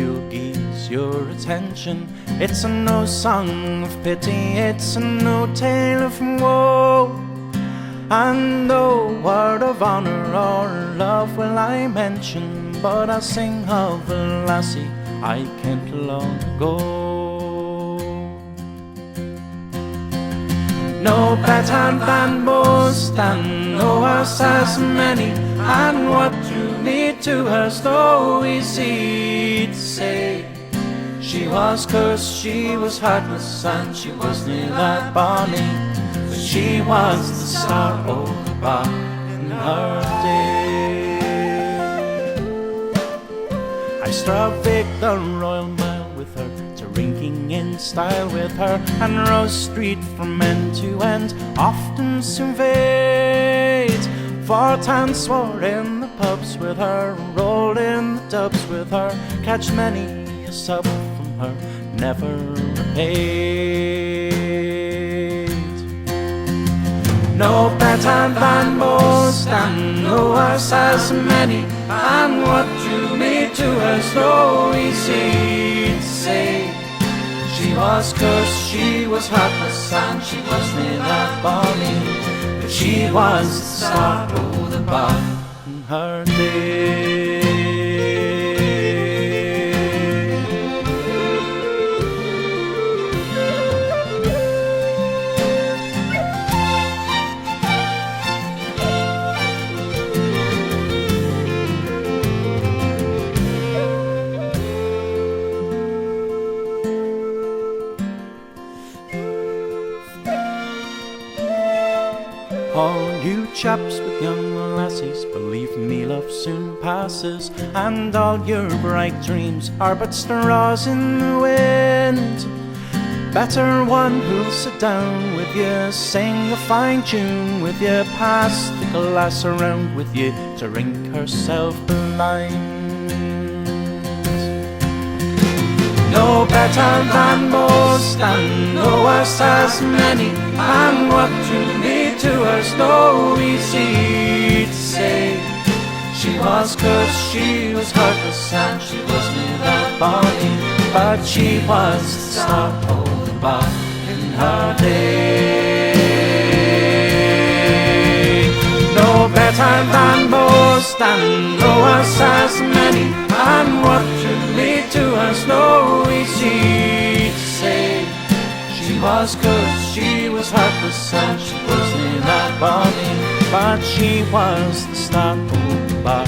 you'll ease your attention. It's a no song of pity, it's a no tale of woe, and no word of honor or love will I mention, but I'll sing of a lassie I kent long ago. No better than most, and no worse as many, and what drew me to her so easy to say. She was cursed, she was heartless, and she was near that bonny, but she was the star of the bar in her day. I stravig the Royal Mile with her, drinking in style with her, and Rose Street from end to end, often surveyed. Fought and swore in the pubs with her, rolled in the dubs with her, catch many a sub from her, never repaid. No better than most, and no worse as many, and what drew me to her so easy to say. She was cursed, she was heartless, and she was near that bonny, but she was the star of the bar in her day. All you chaps with young lassies, believe me, love soon passes, and all your bright dreams are but straws in the wind. Better one who'll sit down with you, sing a fine tune with you, pass the glass around with you, drink herself blind. No better than most, and no worse as many, and what drew me to her so easy to say. She was cursed, she was heartless, and she was near that bonny, but she was the star of the bar in her day. No better than most, and no worse as many, and what drew me to her so easy to say. She was cursed, she was heartless, and she was near that bonny, but she was the star of the bar